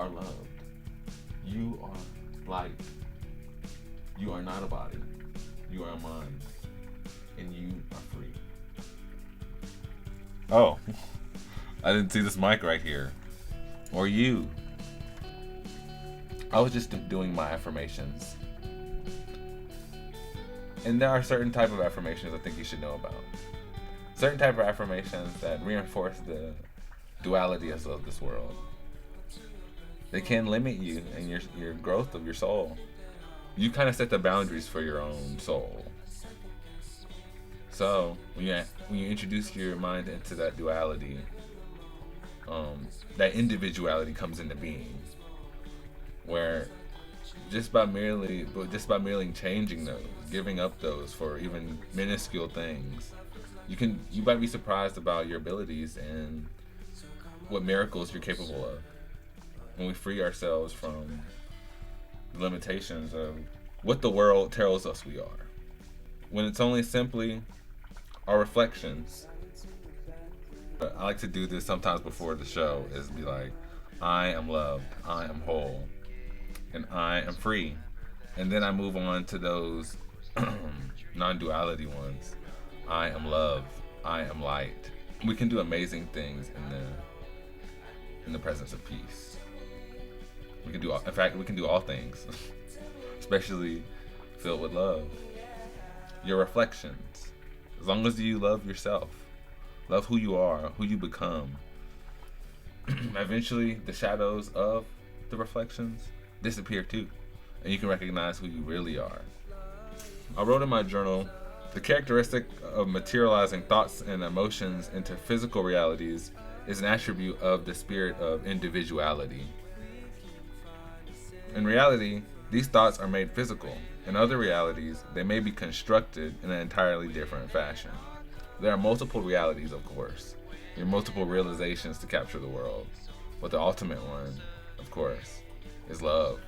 are loved. You are light. You are not a body. You are a mind. And you are free. Oh, I didn't see this mic right here. Or you. I was just doing my affirmations. And there are certain type of affirmations I think you should know about. Certain type of affirmations that reinforce the dualities of this world. They can limit you and your growth of your soul. You kind of set the boundaries for your own soul. So when you introduce your mind into that duality, that individuality comes into being, where just by merely changing those, giving up those for even minuscule things, you might be surprised about your abilities and what miracles you're capable of when we free ourselves from the limitations of what the world tells us we are. When it's only simply our reflections. I like to do this sometimes before the show, is be like, I am loved, I am whole, and I am free. And then I move on to those non-duality ones. I am love, I am light. We can do amazing things in the presence of peace. We can do all things, especially filled with love. Your reflections. As long as you love yourself, love who you are, who you become, eventually the shadows of the reflections disappear too, and you can recognize who you really are. I wrote in my journal, the characteristic of materializing thoughts and emotions into physical realities is an attribute of the spirit of individuality. In reality, these thoughts are made physical. In other realities, they may be constructed in an entirely different fashion. There are multiple realities, of course. There are multiple realizations to capture the world. But the ultimate one, of course, is love.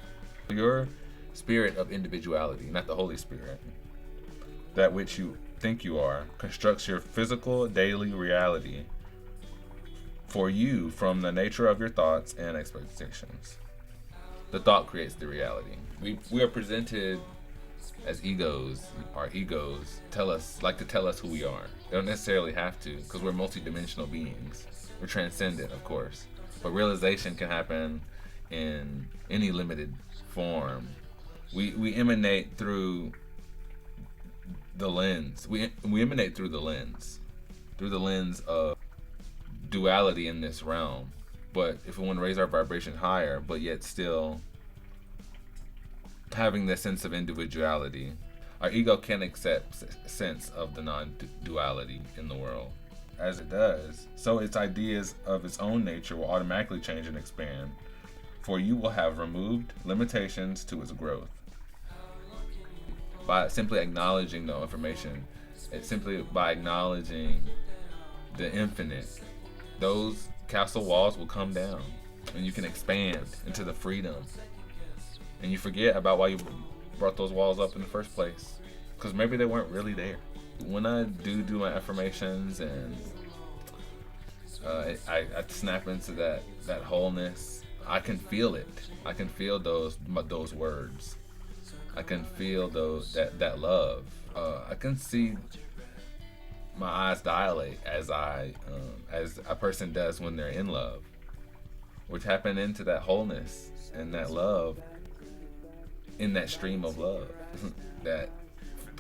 Your spirit of individuality, not the Holy Spirit, that which you think you are, constructs your physical daily reality for you from the nature of your thoughts and expectations. The thought creates the reality. We are presented as egos. Our egos like to tell us who we are. They don't necessarily have to, because we're multidimensional beings. We're transcendent, of course. But realization can happen in any limited form. We emanate through the lens. We emanate through the lens of duality in this realm. But if we want to raise our vibration higher, but yet still having this sense of individuality, our ego can accept sense of the non-duality in the world. As it does, so its ideas of its own nature will automatically change and expand, for you will have removed limitations to its growth. By simply acknowledging the information, it's simply by acknowledging the infinite, those castle walls will come down and you can expand into the freedom. And you forget about why you brought those walls up in the first place, because maybe they weren't really there. When I do my affirmations and I snap into that wholeness, I can feel it. I can feel those words. I can feel that love. I can see my eyes dilate as a person does when they're in love. We're tapping into that wholeness and that love in that stream of love that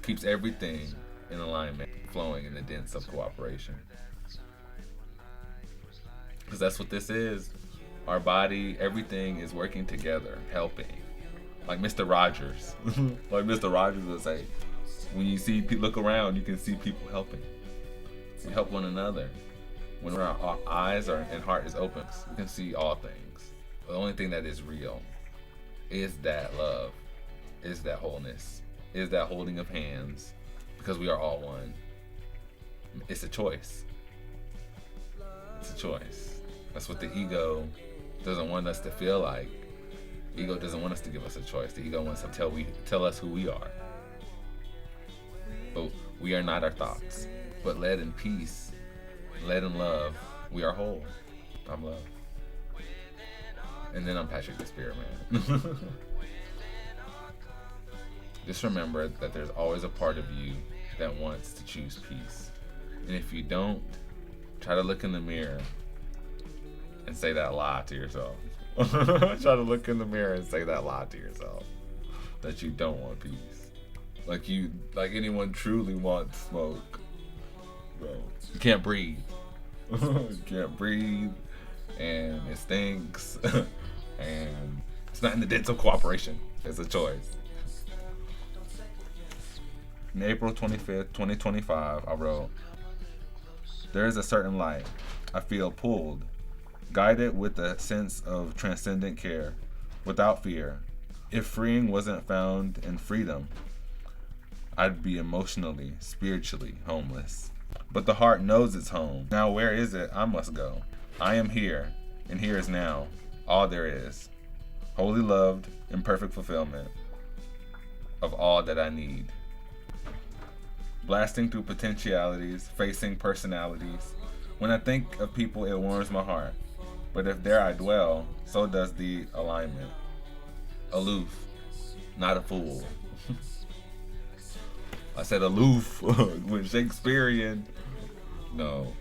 keeps everything in alignment, flowing in the dance of cooperation. Because that's what this is. Our body, everything is working together, helping. Like Mr. Rogers. Like Mr. Rogers would say, when you look around, you can see people helping. We help one another. When our eyes and heart is open, we can see all things. The only thing that is real is that love, is that wholeness, is that holding of hands, because we are all one. It's a choice. It's a choice. That's what the ego doesn't want us to feel like. The ego doesn't want us to give us a choice. The ego wants to tell us who we are. But we are not our thoughts. But led in peace, led in love, we are whole. I'm love. And then I'm Patrick the Spirit Man. Just remember that there's always a part of you that wants to choose peace. And if you don't, try to look in the mirror and say that lie to yourself. Try to look in the mirror and say that lie to yourself. That you don't want peace. Like anyone truly wants smoke. Bro, you can't breathe. You can't breathe. And it stinks. And it's not in the dense of cooperation. It's a choice. On April 25th, 2025, I wrote, "There is a certain light. I feel pulled, guided with a sense of transcendent care, without fear. If freeing wasn't found in freedom, I'd be emotionally, spiritually homeless. But the heart knows its home. Now where is it? I must go. I am here, and here is now, all there is. Wholly loved, in perfect fulfillment of all that I need. Blasting through potentialities, facing personalities. When I think of people, it warms my heart. But if there I dwell, so does the alignment. Aloof, not a fool." I said aloof with Shakespearean. No.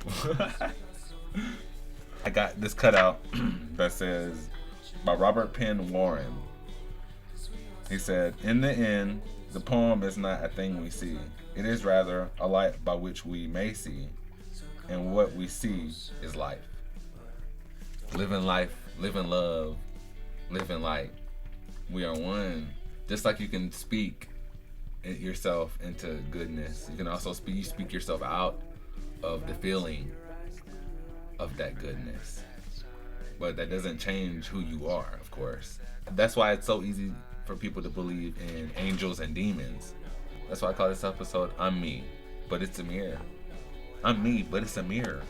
I got this cutout that says, by Robert Penn Warren. He said, "In the end, the poem is not a thing we see. It is rather a light by which we may see, and what we see is life. Live in life, live in love, live in light. We are one." Just like you can speak yourself into goodness, you can also speak yourself out of the feeling of that goodness. But that doesn't change who you are, of course. That's why it's so easy for people to believe in angels and demons. That's why I call this episode "I'm Me, but it's a mirror." I'm me, but it's a mirror.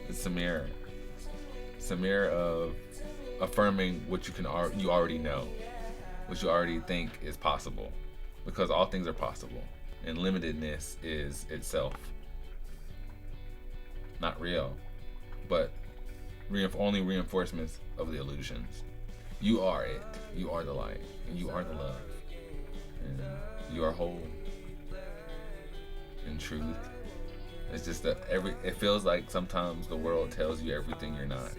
It's a mirror. It's a mirror of affirming what you already know, what you already think is possible, because all things are possible, and limitedness is itself not real, but only reinforcements of the illusions. You are it. You are the light, and you are the love, and you are whole. In truth, it's just that it feels like sometimes the world tells you everything you're not,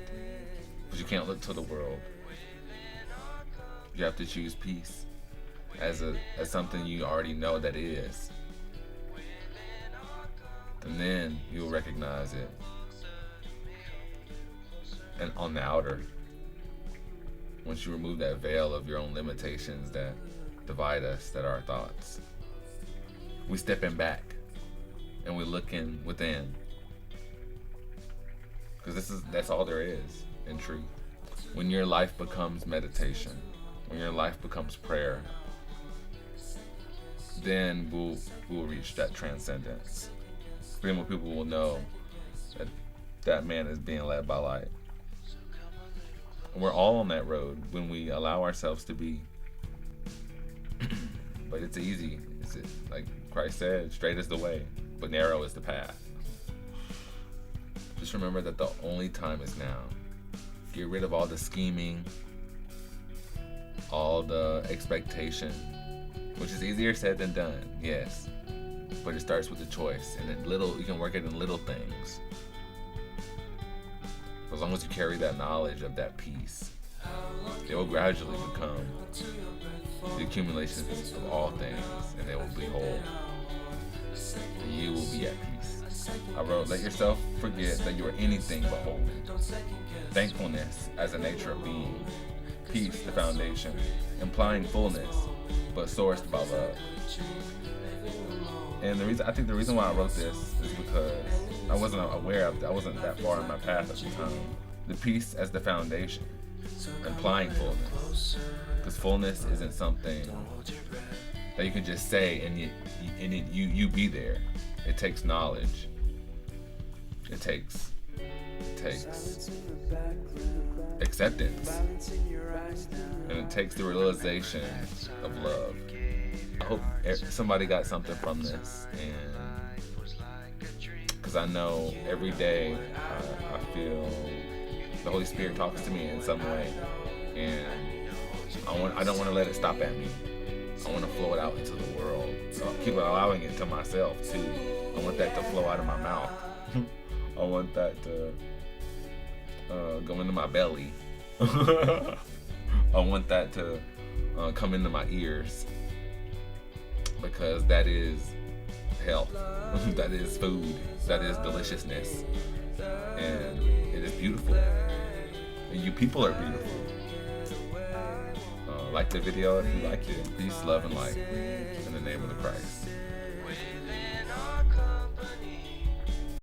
but you can't look to the world. You have to choose peace as something you already know that is, and then you'll recognize it. And on the outer, once you remove that veil of your own limitations that divide us, that are our thoughts, we stepping back and we looking within, because that's all there is in truth. When your life becomes meditation, when your life becomes prayer, then we'll reach that transcendence. Then when people will know that man is being led by light. We're all on that road when we allow ourselves to be. But it's easy. Like Christ said, straight is the way, but narrow is the path. Just remember that the only time is now. Get rid of all the scheming, all the expectation, which is easier said than done, yes. But it starts with a choice, and you can work it in little things. As long as you carry that knowledge of that peace, it will gradually become the accumulation of all things, and they will be whole. And you will be at peace. I wrote, "Let yourself forget that you are anything but whole. Thankfulness as a nature of being. Peace, the foundation, implying fullness, but sourced by love." And I think the reason why I wrote this is because I wasn't aware of that. I wasn't that far in my path at the time. The peace as the foundation, implying fullness. Because fullness isn't something that you can just say and you be there. It takes knowledge. It takes acceptance. And it takes the realization of love. I hope somebody got something from this, and because I know every day I feel The Holy Spirit talks to me in some way, and I don't want to let it stop at me. I want to flow it out into the world. So I keep allowing it to myself too. I want that to flow out of my mouth. I want that to go into my belly. I want that to come into my ears, because that is health. That is food. That is deliciousness, and it is beautiful. And you people are beautiful. Like the video if you liked it. Peace, love, and light in the name of the Christ.